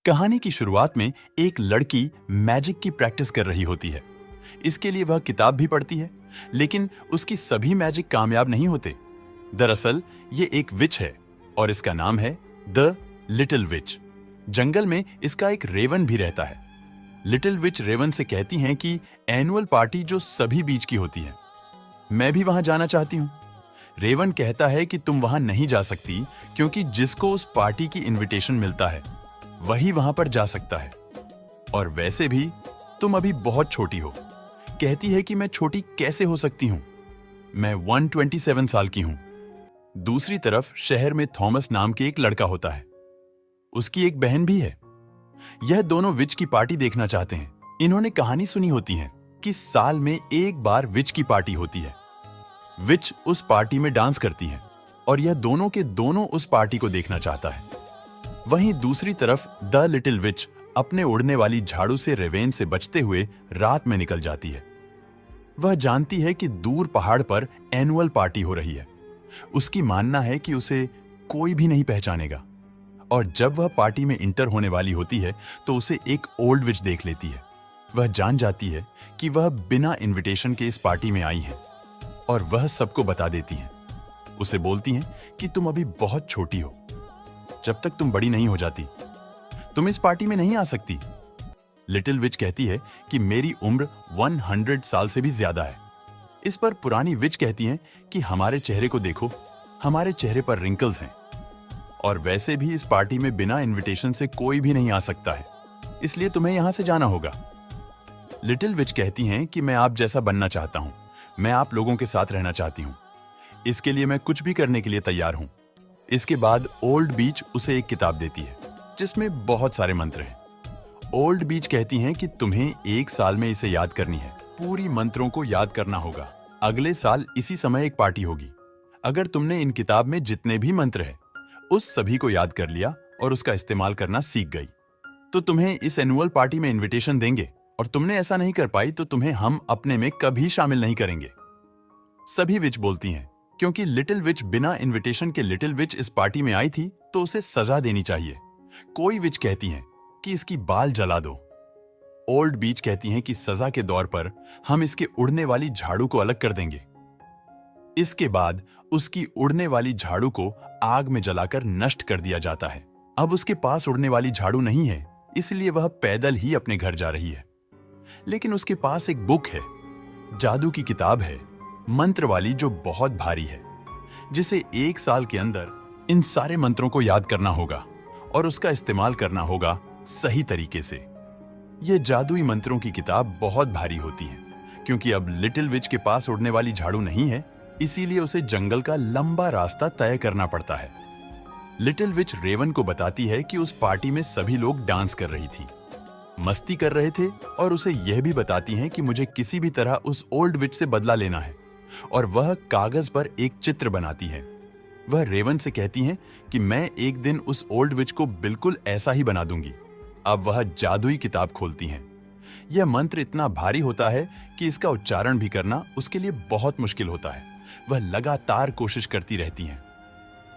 कहानी की शुरुआत में एक लड़की मैजिक की प्रैक्टिस कर रही होती है। इसके लिए वह किताब भी पढ़ती है, लेकिन उसकी सभी मैजिक कामयाब नहीं होते। दरअसल ये एक विच है और इसका नाम है द लिटिल विच। जंगल में इसका एक रेवन भी रहता है। लिटिल विच रेवन से कहती हैं कि एनुअल पार्टी जो सभी बीच की होती है, मैं भी वहां जाना चाहती हूं। रेवन कहता है कि तुम वहां नहीं जा सकती क्योंकि जिसको उस पार्टी की इनविटेशन मिलता है वही वहां पर जा सकता है, और वैसे भी तुम अभी बहुत छोटी हो। कहती है कि मैं छोटी कैसे हो सकती हूं, मैं 127 साल की हूं। दूसरी तरफ शहर में थॉमस नाम के एक लड़का होता है, उसकी एक बहन भी है। यह दोनों विच की पार्टी देखना चाहते हैं। इन्होंने कहानी सुनी होती है कि साल में एक बार विच की पार्टी होती है। विच उस पार्टी में डांस करती है और यह दोनों के दोनों उस पार्टी को देखना चाहता है। वहीं दूसरी तरफ द लिटिल विच अपने उड़ने वाली झाड़ू से रेवेन से बचते हुए रात में निकल जाती है। वह जानती है कि दूर पहाड़ पर एनुअल पार्टी हो रही है। उसकी मानना है कि उसे कोई भी नहीं पहचानेगा, और जब वह पार्टी में इंटर होने वाली होती है तो उसे एक ओल्ड विच देख लेती है। वह जान जाती है कि वह बिना इनविटेशन के इस पार्टी में आई है और वह सबको बता देती हैं। उसे बोलती हैं कि तुम अभी बहुत छोटी हो, जब तक तुम बड़ी नहीं हो जाती तुम इस पार्टी में नहीं आ सकती। लिटिल विच कहती है कि मेरी उम्र 100 साल से भी ज्यादा है। इस पर पुरानी विच कहती हैं कि हमारे चेहरे को देखो, हमारे चेहरे पर रिंकल्स हैं, और वैसे भी इस पार्टी में बिना इनविटेशन से कोई भी नहीं आ सकता है, इसलिए तुम्हें यहां से जाना होगा। लिटिल विच कहती हैं कि मैं आप जैसा बनना चाहता हूं, मैं आप लोगों के साथ रहना चाहती हूं, इसके लिए मैं कुछ भी करने के लिए तैयार हूं। इसके बाद ओल्ड बीच उसे एक किताब देती है जिसमें बहुत सारे मंत्र हैं। ओल्ड बीच कहती हैं कि तुम्हें एक साल में इसे याद करनी है, पूरी मंत्रों को याद करना होगा। अगले साल इसी समय एक पार्टी होगी। अगर तुमने इन किताब में जितने भी मंत्र हैं उस सभी को याद कर लिया और उसका इस्तेमाल करना सीख गई तो तुम्हें इस एनुअल पार्टी में इनविटेशन देंगे, और तुमने ऐसा नहीं कर पाई तो तुम्हें हम अपने में कभी शामिल नहीं करेंगे। सभी विच बोलती हैं क्योंकि लिटिल विच बिना इनविटेशन के लिटिल विच इस पार्टी में आई थी तो उसे सजा देनी चाहिए। कोई विच कहती हैं कि इसकी बाल जला दो। ओल्ड बीच कहती हैं कि सजा के दौर पर हम इसके उड़ने वाली झाड़ू को अलग कर देंगे। इसके बाद उसकी उड़ने वाली झाड़ू को आग में जलाकर नष्ट कर दिया जाता है। अब उसके पास उड़ने वाली झाड़ू नहीं है, इसलिए वह पैदल ही अपने घर जा रही है। लेकिन उसके पास एक बुक है, जादू की किताब है, मंत्र वाली, जो बहुत भारी है, जिसे एक साल के अंदर इन सारे मंत्रों को याद करना होगा और उसका इस्तेमाल करना होगा सही तरीके से। यह जादुई मंत्रों की किताब बहुत भारी होती है क्योंकि अब लिटिल विच के पास उड़ने वाली झाड़ू नहीं है, इसीलिए उसे जंगल का लंबा रास्ता तय करना पड़ता है। लिटिल विच रेवन को बताती है कि उस पार्टी में सभी लोग डांस कर रही थी, मस्ती कर रहे थे, और उसे यह भी बताती हैं कि मुझे किसी भी तरह उस ओल्ड विच से बदला लेना है, और वह कागज पर एक चित्र बनाती है। वह रेवन से कहती हैं कि मैं एक दिन उस ओल्ड विच को बिल्कुल ऐसा ही बना दूंगी। अब वह जादुई किताब खोलती हैं। यह मंत्र इतना भारी होता है कि इसका उच्चारण भी करना उसके लिए बहुत मुश्किल होता है। वह लगातार कोशिश करती रहती हैं।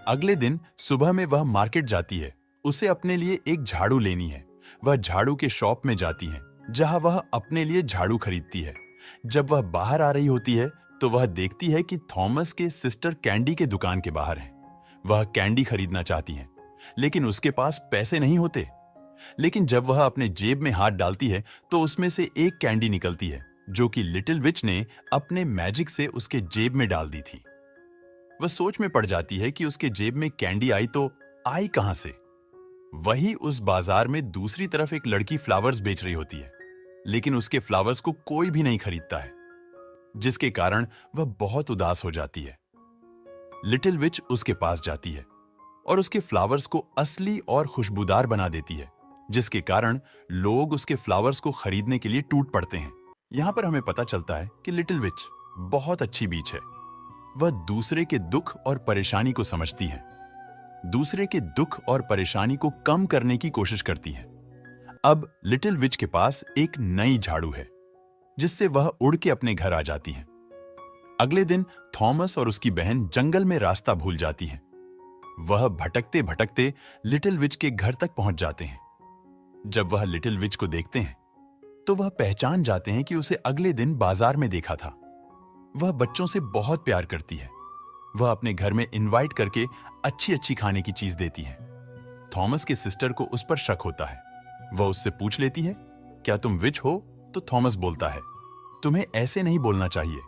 अगले दिन सुबह में वह मार्केट जाती है। उसे अपने लिए एक झाड़ू लेनी है। वह झाड़ू के शॉप में जाती है जहां वह अपने लिए झाड़ू खरीदती है। जब वह बाहर आ रही होती है तो वह देखती है कि थॉमस के सिस्टर कैंडी के दुकान के बाहर है। वह कैंडी खरीदना चाहती है, लेकिन उसके पास पैसे नहीं होते। लेकिन जब वह अपने जेब में हाथ डालती है तो उसमें से एक कैंडी निकलती है जो कि लिटिल विच ने अपने मैजिक से उसके जेब में डाल दी थी। वह सोच में पड़ जाती है कि उसके जेब में कैंडी आई तो आई कहां से। वही उस बाजार में दूसरी तरफ एक लड़की फ्लावर्स बेच रही होती है, लेकिन उसके फ्लावर्स को कोई भी नहीं खरीदता है, जिसके कारण वह बहुत उदास हो जाती है। लिटिल विच उसके पास जाती है और उसके फ्लावर्स को असली और खुशबूदार बना देती है, जिसके कारण लोग उसके फ्लावर्स को खरीदने के लिए टूट पड़ते हैं। यहां पर हमें पता चलता है कि लिटिल विच बहुत अच्छी बीच है। वह दूसरे के दुख और परेशानी को समझती है, दूसरे के दुख और परेशानी को कम करने की कोशिश करती है। अब लिटिल विच के पास एक नई झाड़ू है जिससे वह उड़ के अपने घर आ जाती है। अगले दिन थॉमस और उसकी बहन जंगल में रास्ता भूल जाती हैं। वह भटकते भटकते लिटिल विच के घर तक पहुंच जाते हैं। जब वह लिटिल विच को देखते हैं तो वह पहचान जाते हैं कि उसे अगले दिन बाजार में देखा था। वह बच्चों से बहुत प्यार करती है। वह अपने घर में इनवाइट करके अच्छी अच्छी खाने की चीज देती है। थॉमस के सिस्टर को उस पर शक होता है। वह उससे पूछ लेती है, क्या तुम विच हो? तो थॉमस बोलता है, तुम्हें ऐसे नहीं बोलना चाहिए।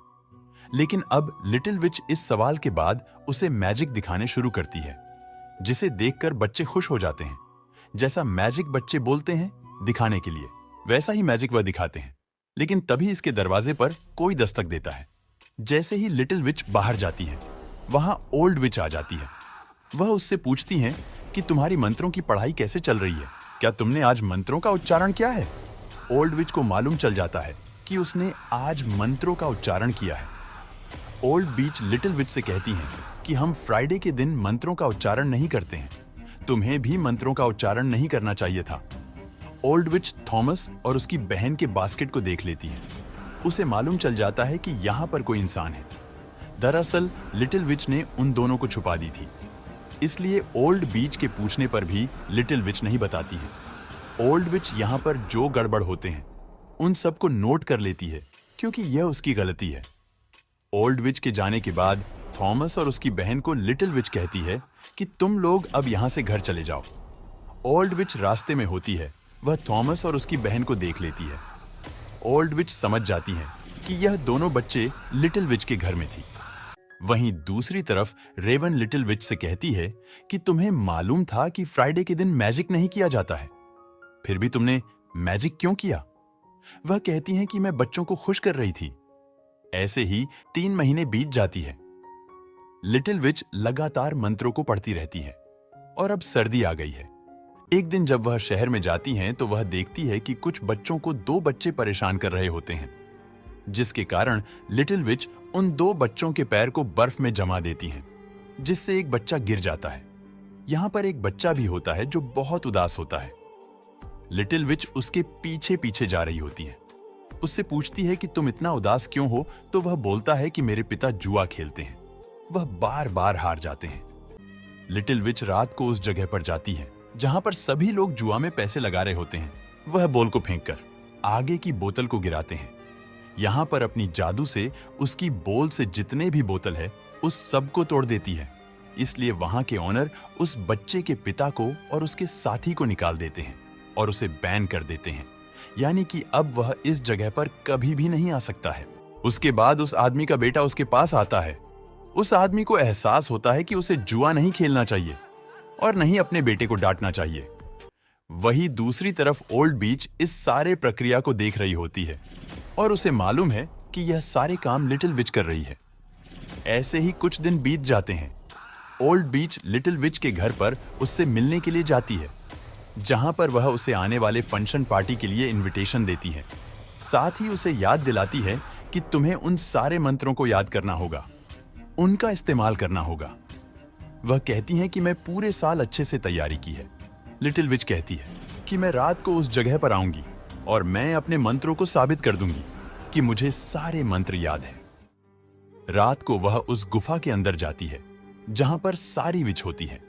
लेकिन अब लिटिल विच इस सवाल के बाद उसे मैजिक दिखाने शुरू करती है, जिसे देखकर बच्चे खुश हो जाते हैं। जैसा मैजिक बच्चे बोलते हैं दिखाने के लिए, वैसा ही मैजिक वह दिखाते हैं। लेकिन तभी इसके दरवाजे पर कोई दस्तक देता है। जैसे ही लिटिल विच बाहर जाती है, वहां ओल्ड विच आ जाती है। वह उससे पूछती हैं कि तुम्हारी मंत्रों की पढ़ाई कैसे चल रही है? क्या तुमने आज मंत्रों का उच्चारण किया है? ओल्ड विच को मालूम चल जाता है कि उसने आज मंत्रों का उच्चारण किया है। ओल्ड बीच लिटिल विच से कहती हैं कि हम फ्राइडे के दिन मंत्रों का उच्चारण नहीं करते हैं। तुम्हें भी मंत्रों का उच्चारण नहीं करना चाहिए था। ओल्ड विच थॉमस और उसकी बहन के बास्केट को देख लेती है। उसे मालूम चल जाता है कि यहाँ पर कोई इंसान है। दरअसल लिटिल विच ने उन दोनों को छुपा दी थी, इसलिए ओल्ड बीच के पूछने पर भी लिटिल विच नहीं बताती है। ओल्ड विच यहाँ पर जो गड़बड़ होते हैं उन सबको नोट कर लेती है, क्योंकि यह उसकी गलती है। ओल्ड विच के जाने के बाद थॉमस और उसकी बहन को लिटिल विच कहती है कि तुम लोग अब यहाँ से घर चले जाओ। ओल्ड विच रास्ते में होती है। वह थॉमस और उसकी बहन को देख लेती है। ओल्ड विच समझ जाती है कि यह दोनों बच्चे लिटिल विच के घर में थी। वहीं दूसरी तरफ रेवन लिटिल विच से कहती है कि तुम्हें मालूम था कि फ्राइडे के दिन मैजिक नहीं किया जाता है, फिर भी तुमने मैजिक क्यों किया? वह कहती हैं कि मैं बच्चों को खुश कर रही थी। ऐसे ही 3 महीने बीत जाती है। लिटिल विच लगातार मंत्रों को पढ़ती रहती है और अब सर्दी आ गई है। एक दिन जब वह शहर में जाती हैं तो वह देखती है कि कुछ बच्चों को 2 बच्चे परेशान कर रहे होते हैं, जिसके कारण लिटिल विच उन 2 बच्चों के पैर को बर्फ में जमा देती हैं, जिससे एक बच्चा गिर जाता है। यहां पर एक बच्चा भी होता है जो बहुत उदास होता है। लिटिल विच उसके पीछे पीछे जा रही होती है। उससे पूछती है कि तुम इतना उदास क्यों हो? तो वह बोलता है कि मेरे पिता जुआ खेलते हैं, वह बार बार हार जाते हैं। लिटिल विच रात को उस जगह पर जाती है जहां पर सभी लोग जुआ में पैसे लगा रहे होते हैं। वह बॉल को फेंककर आगे की बोतल को गिराते हैं। यहां पर अपनी जादू से उसकी बॉल से जितने भी बोतल है उस सब को तोड़ देती है। इसलिए वहां के ऑनर उस बच्चे के पिता को और उसके साथी को निकाल देते हैं और उसे बैन कर देते हैं, यानी कि अब वह इस जगह पर कभी भी नहीं आ सकता है। उसके बाद उस आदमी का बेटा उसके पास आता है। उस आदमी को एहसास होता है कि उसे जुआ नहीं खेलना चाहिए और नहीं अपने बेटे को डांटना चाहिए। वही दूसरी तरफ ओल्ड बीच इस सारे प्रक्रिया को देख रही होती है और उसे मालूम है कि यह सारे काम लिटिल विच कर रही है। ऐसे ही कुछ दिन बीत जाते हैं। ओल्ड बीच लिटिल विच के घर पर उससे मिलने के लिए जाती है, जहां पर वह उसे आने वाले फंक्शन पार्टी के लिए इनविटेशन देती है। साथ ही उसे याद दिलाती है कि तुम्हें उन सारे मंत्रों को याद करना होगा, उनका इस्तेमाल करना होगा। वह कहती हैं कि मैं पूरे साल अच्छे से तैयारी की है। लिटिल विच कहती है कि मैं रात को उस जगह पर आऊंगी और मैं अपने मंत्रों को साबित कर दूंगी कि मुझे सारे मंत्र याद हैं। रात को वह उस गुफा के अंदर जाती है जहां पर सारी विच होती है।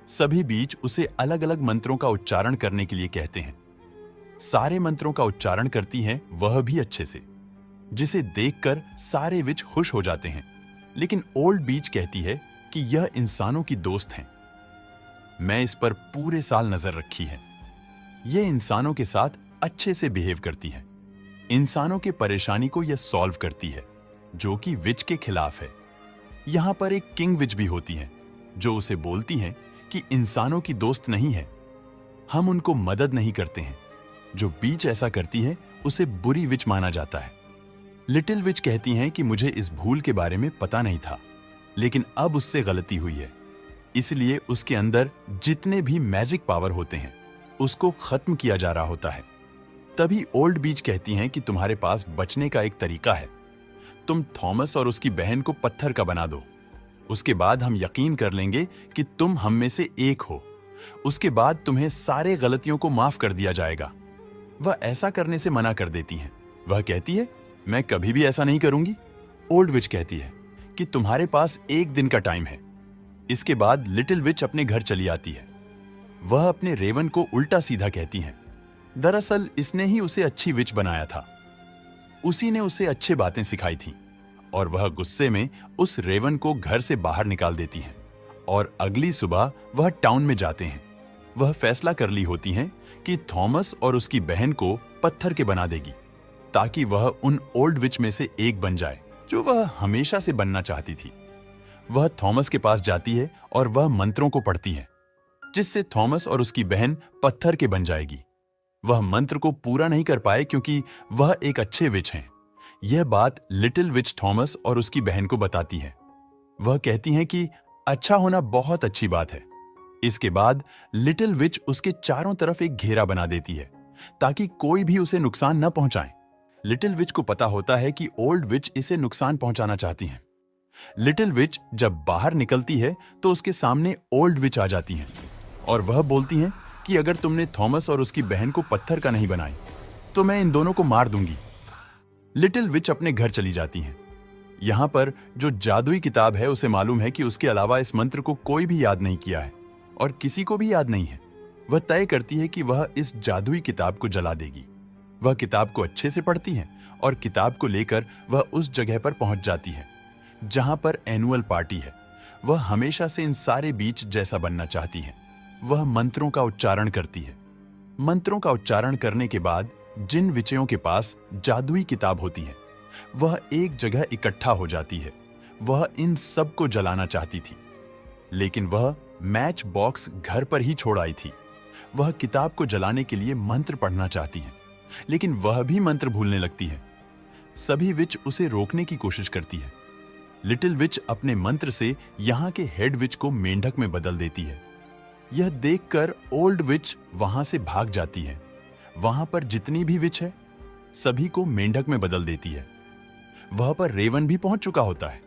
सभी बीच उसे अलग अलग मंत्रों का उच्चारण करने के लिए कहते हैं। सारे मंत्रों का उच्चारण करती हैं वह भी अच्छे से, जिसे देखकर सारे विच खुश हो जाते हैं। लेकिन ओल्ड बीच कहती है कि यह इंसानों की दोस्त हैं। मैं इस पर पूरे साल नजर रखी है। यह इंसानों के साथ अच्छे से बिहेव करती है। इंसानों की परेशानी को यह सॉल्व करती है, जो कि विच के खिलाफ है। यहां पर एक किंग विच भी होती है जो उसे बोलती हैं कि इंसानों की दोस्त नहीं है, हम उनको मदद नहीं करते हैं। जो बीच ऐसा करती है उसे बुरी विच माना जाता है। लिटिल विच कहती हैं कि मुझे इस भूल के बारे में पता नहीं था, लेकिन अब उससे गलती हुई है, इसलिए उसके अंदर जितने भी मैजिक पावर होते हैं उसको खत्म किया जा रहा होता है। तभी ओल्ड बीच कहती हैं कि तुम्हारे पास बचने का एक तरीका है। तुम थॉमस और उसकी बहन को पत्थर का बना दो, उसके बाद हम यकीन कर लेंगे कि तुम हम में से एक हो। उसके बाद तुम्हें सारे गलतियों को माफ कर दिया जाएगा। वह ऐसा करने से मना कर देती हैं। वह कहती है मैं कभी भी ऐसा नहीं करूंगी। ओल्ड विच कहती है कि तुम्हारे पास 1 दिन का टाइम है। इसके बाद लिटिल विच अपने घर चली आती है। वह अपने रेवन को उल्टा सीधा कहती हैं दरअसल इसने ही उसे अच्छी विच बनाया था। उसी ने उसे अच्छी बातें सिखाई थी और वह गुस्से में उस रेवन को घर से बाहर निकाल देती है और अगली सुबह वह टाउन में जाते हैं। वह फैसला कर ली होती हैं कि थॉमस और उसकी बहन को पत्थर के बना देगी ताकि वह उन ओल्ड विच में से एक बन जाए जो वह हमेशा से बनना चाहती थी। वह थॉमस के पास जाती है और वह मंत्रों को पढ़ती है जिससे थॉमस और उसकी बहन पत्थर के बन जाएगी। वह मंत्र को पूरा नहीं कर पाए क्योंकि वह एक अच्छे विच हैं। यह बात लिटिल विच थॉमस और उसकी बहन को बताती है। वह कहती हैं कि अच्छा होना बहुत अच्छी बात है। इसके बाद लिटिल विच उसके चारों तरफ एक घेरा बना देती है ताकि कोई भी उसे नुकसान न पहुंचाए। लिटिल विच को पता होता है कि ओल्ड विच इसे नुकसान पहुंचाना चाहती हैं। लिटिल विच जब बाहर निकलती है तो उसके सामने ओल्ड विच आ जाती हैं और वह बोलती हैं कि अगर तुमने थॉमस और उसकी बहन को पत्थर का नहीं बनाई तो मैं इन दोनों को मार दूंगी। लिटिल विच अपने घर चली जाती हैं। यहां पर जो जादुई किताब है उसे मालूम है कि उसके अलावा इस मंत्र को कोई भी याद नहीं किया है और किसी को भी याद नहीं है। वह तय करती है कि वह इस जादुई किताब को जला देगी। वह किताब को अच्छे से पढ़ती है और किताब को लेकर वह उस जगह पर पहुंच जाती है जहां पर एनुअल पार्टी है। वह हमेशा से इन सारे बीच जैसा बनना चाहती है। वह मंत्रों का उच्चारण करती है। मंत्रों का उच्चारण करने के बाद जिन विचयों के पास जादुई किताब होती है वह एक जगह इकट्ठा हो जाती है। वह इन सब को जलाना चाहती थी लेकिन वह मैच बॉक्स घर पर ही छोड़ आई थी। वह किताब को जलाने के लिए मंत्र पढ़ना चाहती है लेकिन वह भी मंत्र भूलने लगती है। सभी विच उसे रोकने की कोशिश करती है। लिटिल विच अपने मंत्र से यहाँ के हेड विच को मेंढक में बदल देती है। यह देखकर ओल्ड विच वहां से भाग जाती है। वहां पर जितनी भी विच है सभी को मेंढक में बदल देती है। वह पर रेवन भी पहुंच चुका होता है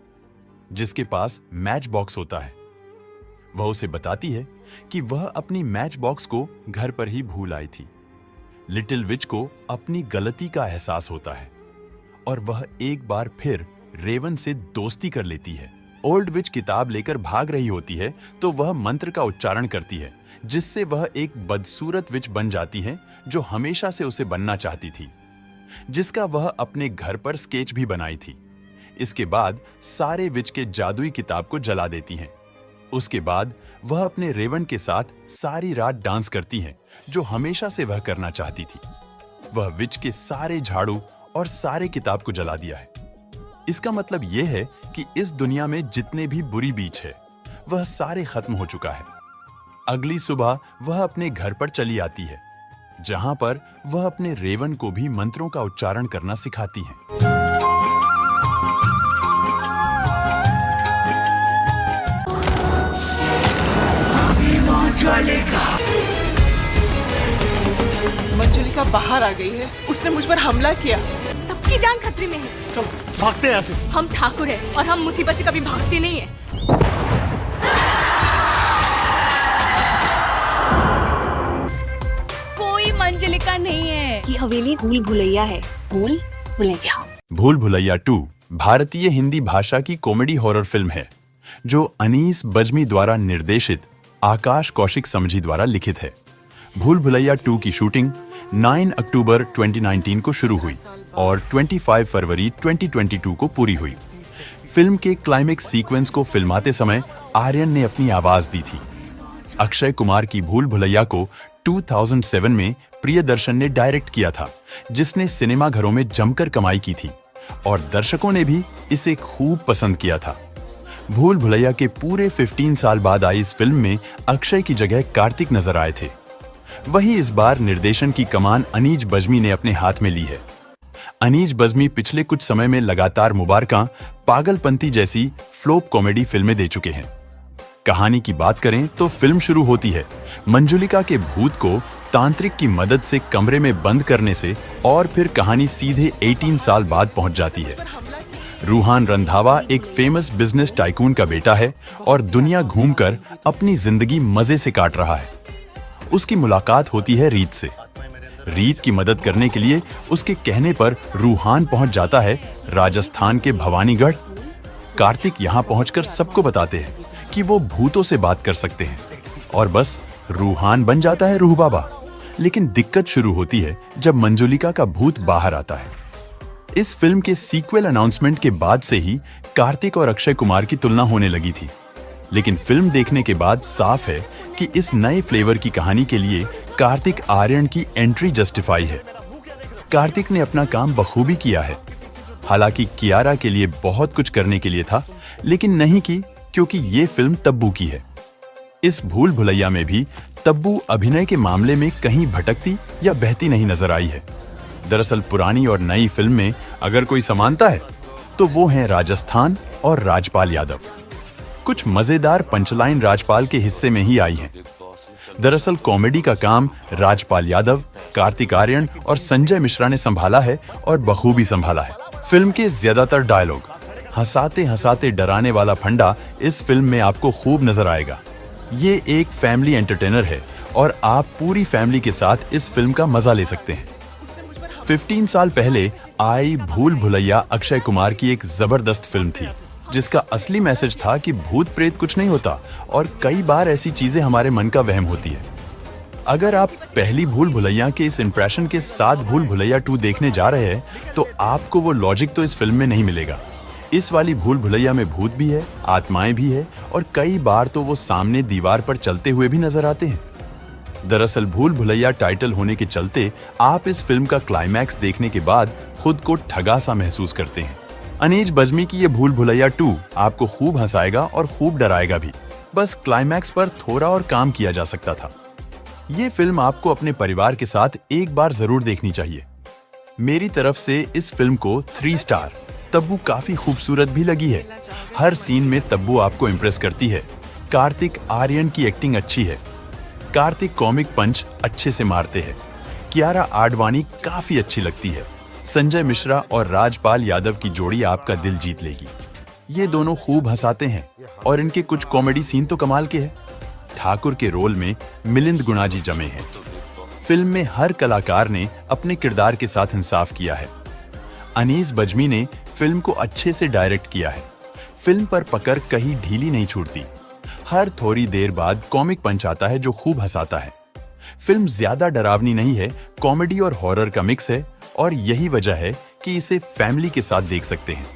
जिसके पास मैच बॉक्स होता है। वह उसे बताती है कि वह अपनी मैच बॉक्स को घर पर ही भूल आई थी। लिटिल विच को अपनी गलती का एहसास होता है और वह एक बार फिर रेवन से दोस्ती कर लेती है। ओल्ड विच किताब लेकर भाग रही होती है तो वह मंत्र का उच्चारण करती है जिससे वह एक बदसूरत विच बन जाती है जो हमेशा से उसे बनना चाहती थी, जिसका वह अपने घर पर स्केच भी बनाई थी। इसके बाद सारे विच के जादुई किताब को जला देती हैं। उसके बाद वह अपने रेवन के साथ सारी रात डांस करती है जो हमेशा से वह करना चाहती थी। वह विच के सारे झाड़ू और सारे किताब को जला दिया है। इसका मतलब यह है कि इस दुनिया में जितने भी बुरी बीच है वह सारे खत्म हो चुका है। अगली सुबह वह अपने घर पर चली आती है जहां पर वह अपने रेवन को भी मंत्रों का उच्चारण करना सिखाती है। मंजुलिका बाहर आ गई है। उसने मुझ पर हमला किया। सबकी जान खतरे में है। चल भागते हैं यहाँ से। हम ठाकुर हैं और हम मुसीबत से कभी भागते नहीं हैं। कोई मंजुलिका नहीं है। ये हवेली भूल भुलैया है। भूल भुलैया। भूल भुलैया 2 भारतीय हिंदी भाषा की कॉमेडी हॉरर फिल्म है जो अनीस बज्मी द्वारा निर्देशित आकाश कौशिक समझी द्वारा लिखित है। भूल भुलैया 2 की शूटिंग 9 अक्टूबर 2019 को शुरू हुई और 25 फरवरी 2022 को पूरी हुई। फिल्म के क्लाइमेक्स सीक्वेंस को फिल्माते समय आर्यन ने अपनी आवाज दी थी। अक्षय कुमार की भूल भुलैया को 2007 में प्रियदर्शन ने डायरेक्ट किया था जिसने सिनेमा घरों में जमकर कमाई की थी और दर्शकों ने भी इसे खूब पसंद किया था। भूल भुलैया के पूरे 15 साल बाद आई इस फिल्म में अक्षय की जगह कार्तिक नजर आए थे। वही इस बार निर्देशन की कमान अनीज बज्मी ने अपने हाथ में ली है। अनीज बज्मी पिछले कुछ समय में लगातार मुबारका, पागलपंती जैसी फ्लॉप कॉमेडी फिल्में दे चुके हैं। कहानी की बात करें तो फिल्म शुरू होती है मंजुलिका के भूत को तांत्रिक की मदद से कमरे में बंद करने से और फिर कहानी सीधे 18 साल बाद पहुंच जाती है। रूहान रंधावा एक फेमस बिजनेस टाइकून का बेटा है और दुनिया घूमकर अपनी जिंदगी मजे से काट रहा है। उसकी मुलाकात होती है रीत से। रीत की मदद करने के लिए उसके कहने पर रूहान पहुंच जाता है राजस्थान के भवानीगढ़। कार्तिक यहां पहुंचकर सबको बताते हैं कि वो भूतों से बात कर सकते हैं और बस रूहान बन जाता है रूह बाबा। लेकिन दिक्कत शुरू होती है जब मंजुलिका का भूत बाहर आता है। इस फिल्म के सीक्वल अनाउंसमेंट के बाद से ही कार्तिक और अक्षय कुमार की तुलना होने लगी थी, लेकिन फिल्म देखने के बाद साफ है कि इस नए फ्लेवर की कहानी के लिए कार्तिक आर्यन की एंट्री जस्टिफाई है। कार्तिक ने अपना काम बखूबी किया है। हालांकि कियारा के लिए बहुत कुछ करने के लिए था, लेकिन नहीं की क्योंकि ये फिल्म तब्बू की है। इस भूल भुलैया में भी तब्बू अभिनय के मामले में कहीं भटकती या बहती नहीं नजर आई है। दरअसल पुरानी और नई फिल्म में अगर कोई समानता है तो वो है राजस्थान और राजपाल यादव। कुछ मजेदार पंचलाइन राजपाल के हिस्से में ही आई हैं। दरअसल कॉमेडी का काम राजपाल यादव, कार्तिक आर्यन और संजय मिश्रा ने संभाला है और बखूबी संभाला है। फिल्म के ज्यादातर डायलॉग, हंसाते हंसाते डराने वाला फंडा इस फिल्म में आपको खूब नजर आएगा। ये एक फैमिली एंटरटेनर है और आप पूरी फैमिली के साथ इस फिल्म का मजा ले सकते हैं। 15 साल पहले आई भूल भुलैया अक्षय कुमार की एक जबरदस्त फिल्म थी, जिसका असली मैसेज था कि भूत प्रेत कुछ नहीं होता और कई बार ऐसी चीजें हमारे मन का वहम होती है। अगर आप पहली भूल भुलैया के इस इंप्रेशन के साथ भूल भुलैया 2 देखने जा रहे हैं तो आपको वो लॉजिक तो इस फिल्म में नहीं मिलेगा। इस वाली भूल भुलैया में भूत भी है, आत्माएं भी है और कई बार तो वो सामने दीवार पर चलते हुए भी नजर आते हैं। दरअसल भूल भुलैया टाइटल होने के चलते आप इस फिल्म का क्लाइमैक्स देखने के बाद खुद को ठगा सा महसूस करते हैं। अनीज बज्मी की ये भूल भुलैया 2 आपको खूब हंसाएगा और खूब डराएगा भी। बस क्लाइमैक्स पर थोड़ा और काम किया जा सकता था। ये फिल्म आपको अपने परिवार के साथ एक बार जरूर देखनी चाहिए। मेरी तरफ से इस फिल्म को 3 स्टार। तब्बू काफी खूबसूरत भी लगी है। हर सीन में तब्बू आपको इम्प्रेस करती है। कार्तिक आर्यन की एक्टिंग अच्छी है। कार्तिक कॉमिक पंच अच्छे से मारते हैं। कियारा आडवाणी काफी अच्छी लगती है। संजय मिश्रा और राजपाल यादव की जोड़ी आपका दिल जीत लेगी। ये दोनों खूब हंसाते हैं और इनके कुछ कॉमेडी सीन तो कमाल के हैं। ठाकुर के रोल में मिलिंद गुणाजी जमे हैं। फिल्म में हर कलाकार ने अपने किरदार के साथ इंसाफ किया है। अनीस बज्मी ने फिल्म को अच्छे से डायरेक्ट किया है। फिल्म पर पकड़ कहीं ढीली नहीं छूटती। हर थोड़ी देर बाद कॉमिक पंच आता है जो खूब हंसाता है। फिल्म ज्यादा डरावनी नहीं है, कॉमेडी और हॉरर का मिक्स है और यही वजह है कि इसे फैमिली के साथ देख सकते हैं।